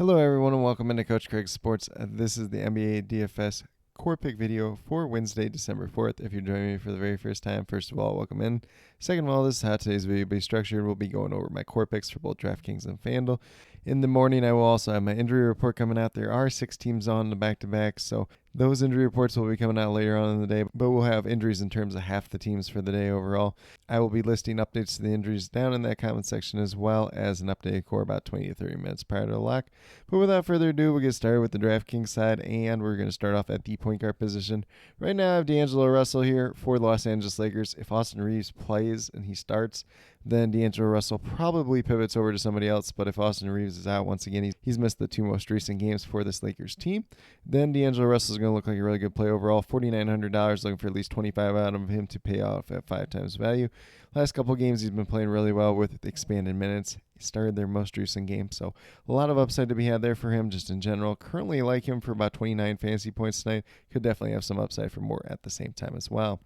Hello everyone and welcome into Coach Craig's Sports. This is the NBA DFS Core Pick video for Wednesday, December 4th. If you're joining me for the very first time, first of all, welcome in. Second of all, this is how today's video will be structured. We'll be going over my core picks for both DraftKings and FanDuel. In the morning, I will also have my injury report coming out. There are 6 teams on the back-to-back, so those injury reports will be coming out later on in the day, but we'll have injuries in terms of half the teams for the day overall. I will be listing updates to the injuries down in that comment section as well as an updated core about 20 to 30 minutes prior to the lock. But without further ado, we'll get started with the DraftKings side, and we're going to start off at the point guard position. Right now, I have D'Angelo Russell here for the Los Angeles Lakers. If Austin Reeves plays and he starts, then D'Angelo Russell probably pivots over to somebody else. But if Austin Reeves is out, once again, he's missed the 2 most recent games for this Lakers team, then D'Angelo Russell is going to look like a really good play overall. $4,900, looking for at least 25 out of him to pay off at 5 times value. Last couple games, he's been playing really well with expanded minutes. He started their most recent game, so a lot of upside to be had there for him just in general. Currently like him for about 29 fantasy points tonight. Could definitely have some upside for more at the same time as well.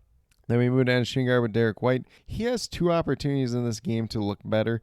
Then we move down to shooting guard with Derek White. He has 2 opportunities in this game to look better,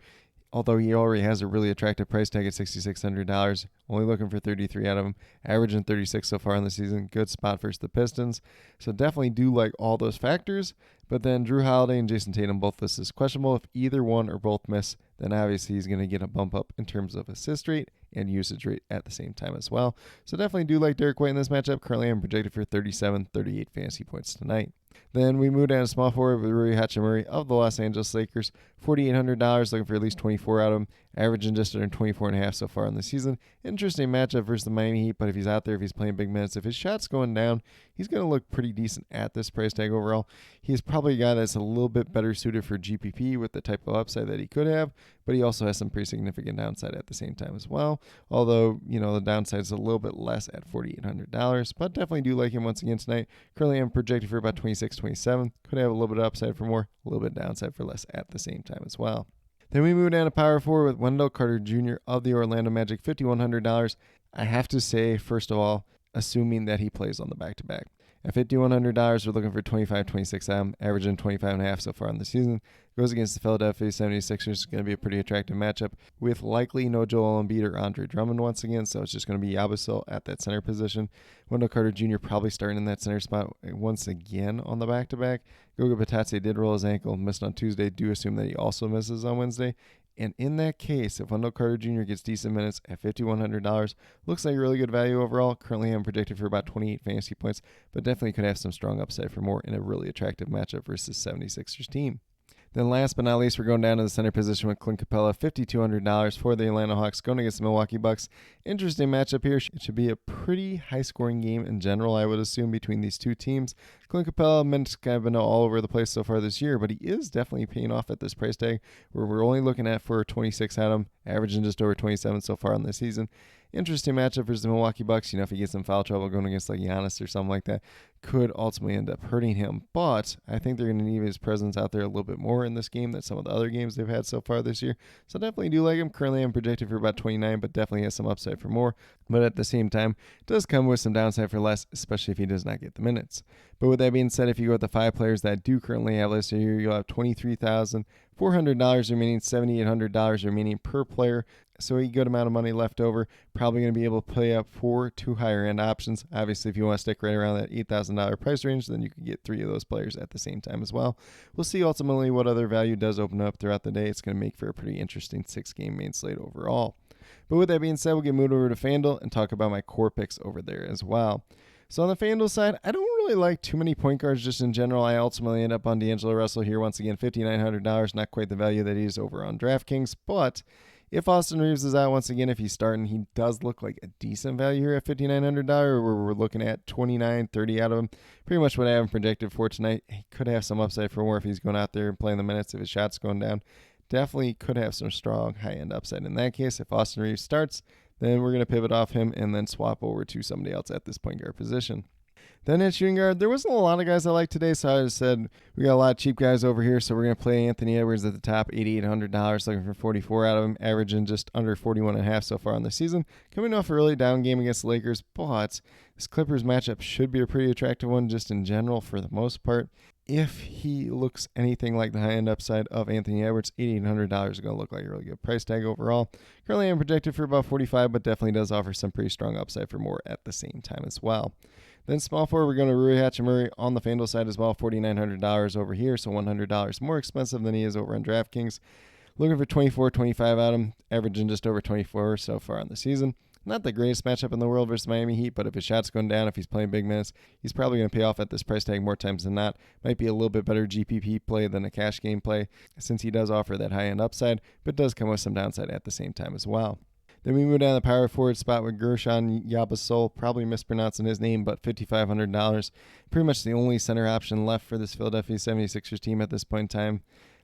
although he already has a really attractive price tag at $6,600. Only looking for 33 out of him, averaging 36 so far in the season. Good spot versus the Pistons. So definitely do like all those factors. But then Drew Holiday and Jason Tatum both listed as questionable. If either one or both miss, then obviously he's going to get a bump up in terms of assist rate and usage rate at the same time as well. So definitely do like Derek White in this matchup. Currently I'm projected for 37, 38 fantasy points tonight. Then we move down to small forward with Rui Hachimura of the Los Angeles Lakers. $4,800, looking for at least 24 out of him, averaging just under 24.5 so far in the season. Interesting matchup versus the Miami Heat, but if he's out there, if he's playing big minutes, if his shot's going down, he's going to look pretty decent at this price tag overall. He's probably a guy that's a little bit better suited for GPP with the type of upside that he could have, but he also has some pretty significant downside at the same time as well. Although, the downside is a little bit less at $4,800, but definitely do like him once again tonight. Currently, I'm projected for about 26, 27. Could have a little bit of upside for more, a little bit downside for less at the same time as well. Then we move down to power forward with Wendell Carter Jr. of the Orlando Magic, $5,100. I have to say, first of all, assuming that he plays on the back-to-back. At $5,100, we're looking for 25, 26 out of him, averaging 25.5 so far in the season. Goes against the Philadelphia 76ers. It's going to be a pretty attractive matchup with likely no Joel Embiid or Andre Drummond once again, so it's just going to be Yabusel at that center position. Wendell Carter Jr. probably starting in that center spot once again on the back-to-back. Goga Bitadze did roll his ankle, missed on Tuesday. Do assume that he also misses on Wednesday. And in that case, if Wendell Carter Jr. gets decent minutes at $5,100, looks like a really good value overall. Currently, I'm projected for about 28 fantasy points, but definitely could have some strong upside for more in a really attractive matchup versus 76ers team. Then last but not least, we're going down to the center position with Clint Capella, $5,200 for the Atlanta Hawks, going against the Milwaukee Bucks. Interesting matchup here. It should be a pretty high-scoring game in general, I would assume, between these two teams. Clint Capella, minutes kind of been all over the place so far this year, but he is definitely paying off at this price tag, where we're only looking at for 26 at him, averaging just over 27 so far in the season. Interesting matchup versus the Milwaukee Bucks. If he gets in foul trouble going against like Giannis or something like that, could ultimately end up hurting him. But I think they're going to need his presence out there a little bit more in this game than some of the other games they've had so far this year. So definitely do like him. Currently, I'm projected for about 29, but definitely has some upside for more. But at the same time, it does come with some downside for less, especially if he does not get the minutes. But with that being said, if you go with the 5 players that do currently have listed here, you'll have $23,400 remaining, $7,800 remaining per player. So a good amount of money left over. Probably going to be able to play up 4 2 higher end options. Obviously, if you want to stick right around that $8,000 price range, then you can get 3 of those players at the same time as well. We'll see ultimately what other value does open up throughout the day. It's going to make for a pretty interesting 6-game main slate overall. But with that being said, we'll get moved over to FanDuel and talk about my core picks over there as well. So on the FanDuel side, I don't really like too many point guards just in general. I ultimately end up on D'Angelo Russell here once again, $5,900, not quite the value that he is over on DraftKings, but if Austin Reeves is out once again, if he's starting, he does look like a decent value here at $5,900, where we're looking at 29, 30 out of him. Pretty much what I have him projected for tonight. He could have some upside for more if he's going out there and playing the minutes, if his shot's going down. Definitely could have some strong high-end upside in that case. If Austin Reeves starts, then we're going to pivot off him and then swap over to somebody else at this point guard position. Then at shooting guard, there wasn't a lot of guys I liked today, so I just said we got a lot of cheap guys over here, so we're going to play Anthony Edwards at the top, $8,800, looking for 44 out of him, averaging just under 41.5 so far on the season. Coming off a really down game against the Lakers, but this Clippers matchup should be a pretty attractive one just in general for the most part. If he looks anything like the high-end upside of Anthony Edwards, $8,800 is going to look like a really good price tag overall. Currently, I'm projected for about 45, but definitely does offer some pretty strong upside for more at the same time as well. Then small forward, we're going to Rui Hachimura on the FanDuel side as well, $4,900 over here, so $100 more expensive than he is over on DraftKings. Looking for 24, 25 out of him, averaging just over 24 so far on the season. Not the greatest matchup in the world versus Miami Heat, but if his shot's going down, if he's playing big minutes, he's probably going to pay off at this price tag more times than not. Might be a little bit better GPP play than a cash game play since he does offer that high-end upside, but does come with some downside at the same time as well. Then we move down the power forward spot with Gershon Yabusele, probably mispronouncing his name, but $5,500. Pretty much the only center option left for this Philadelphia 76ers team at this point in time.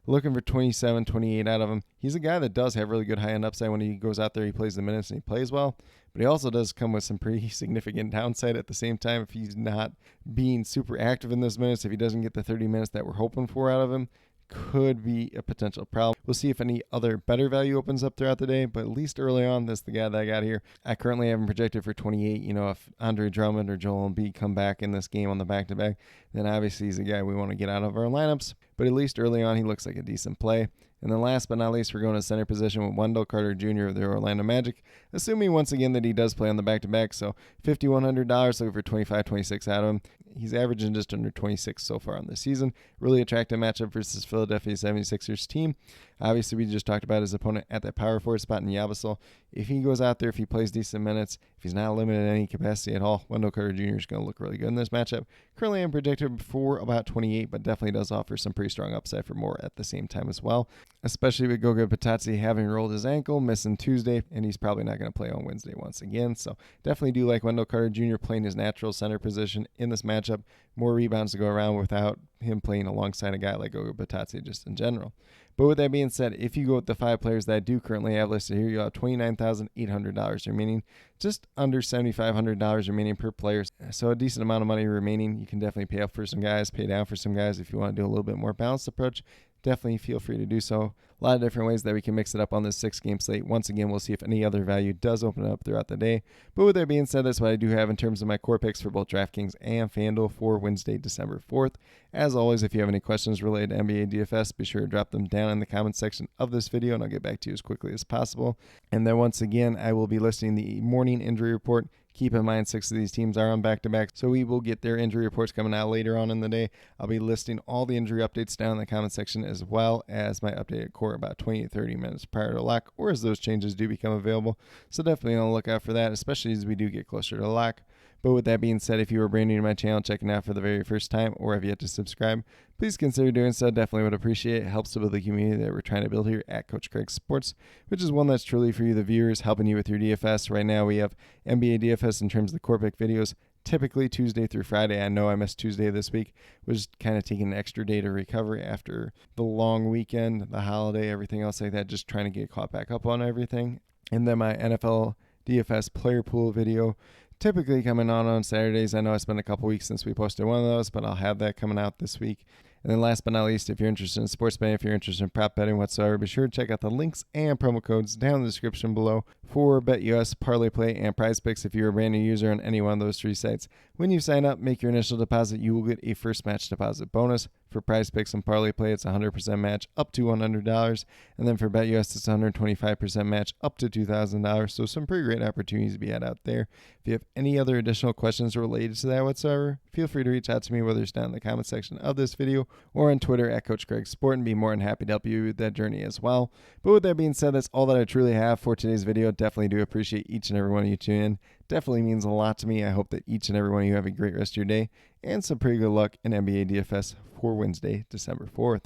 Looking for 27, 28 out of him. He's a guy that does have really good high-end upside when he goes out there, he plays the minutes, and he plays well. But he also does come with some pretty significant downside at the same time if he's not being super active in those minutes, if he doesn't get the 30 minutes that we're hoping for out of him. Could be a potential problem. We'll see if any other better value opens up throughout the day, but at least early on, this is the guy that I got here. I currently have him projected for 28. If Andre Drummond or Joel Embiid come back in this game on the back-to-back, then obviously he's a guy we want to get out of our lineups. But at least early on, he looks like a decent play. And then last but not least, we're going to center position with Wendell Carter Jr. of the Orlando Magic, assuming once again that he does play on the back-to-back. So $5,100, looking for 25, 26 out of him. He's averaging just under 26 so far on the season. Really attractive matchup versus Philadelphia 76ers team. Obviously, we just talked about his opponent at that power forward spot in Yabusele. If he goes out there, if he plays decent minutes, if he's not limited in any capacity at all, Wendell Carter Jr. is going to look really good in this matchup. Currently, I'm projected for about 28, but definitely does offer some pretty strong upside for more at the same time as well, especially with Goga Bitadze having rolled his ankle, missing Tuesday, and he's probably not going to play on Wednesday once again. So definitely do like Wendell Carter Jr. playing his natural center position in this matchup. More rebounds to go around without him playing alongside a guy like Goga Bitadze just in general. But with that being said, if you go with the 5 players that I do currently have listed here, you'll have $29,800 remaining, just under $7,500 remaining per player. So a decent amount of money remaining. You can definitely pay up for some guys, pay down for some guys if you want to do a little bit more balanced approach. Definitely feel free to do so. A lot of different ways that we can mix it up on this 6-game slate. Once again, we'll see if any other value does open up throughout the day. But with that being said, that's what I do have in terms of my core picks for both DraftKings and FanDuel for Wednesday, December 4th. As always, if you have any questions related to NBA DFS, be sure to drop them down in the comments section of this video, and I'll get back to you as quickly as possible. And then once again, I will be listing the morning injury report. Keep in mind, 6 of these teams are on back-to-back, so we will get their injury reports coming out later on in the day. I'll be listing all the injury updates down in the comment section, as well as my updated core about 20 to 30 minutes prior to lock, or as those changes do become available. So definitely on the lookout for that, especially as we do get closer to lock. But with that being said, if you are brand new to my channel, checking out for the very first time, or have yet to subscribe, please consider doing so. Definitely would appreciate it. It helps to build the community that we're trying to build here at Coach Craig Sports, which is one that's truly for you, the viewers, helping you with your DFS. Right now, we have NBA DFS in terms of the core pick videos, typically Tuesday through Friday. I know I missed Tuesday this week. Was kind of taking an extra day to recover after the long weekend, the holiday, everything else like that, just trying to get caught back up on everything. And then my NFL DFS player pool video, typically coming on Saturdays. I know it's been a couple weeks since we posted one of those, but I'll have that coming out this week. And then last but not least, if you're interested in sports betting, if you're interested in prop betting whatsoever, be sure to check out the links and promo codes down in the description below for BetUS, Parlay Play, and Prize Picks. If you're a brand new user on any one of those 3 sites, when you sign up, make your initial deposit, you will get a first match deposit bonus. For Prize Picks and Parlay Play, it's 100% match up to $100. And then for BetUS, it's 125% match up to $2,000. So some pretty great opportunities to be had out there. If you have any other additional questions related to that whatsoever, feel free to reach out to me, whether it's down in the comment section of this video or on Twitter at Coach Craig Sport, and be more than happy to help you with that journey as well. But with that being said, that's all that I truly have for today's video. Definitely do appreciate each and every one of you tuning in. Definitely means a lot to me. I hope that each and every one of you have a great rest of your day and some pretty good luck in NBA DFS for Wednesday, December 4th.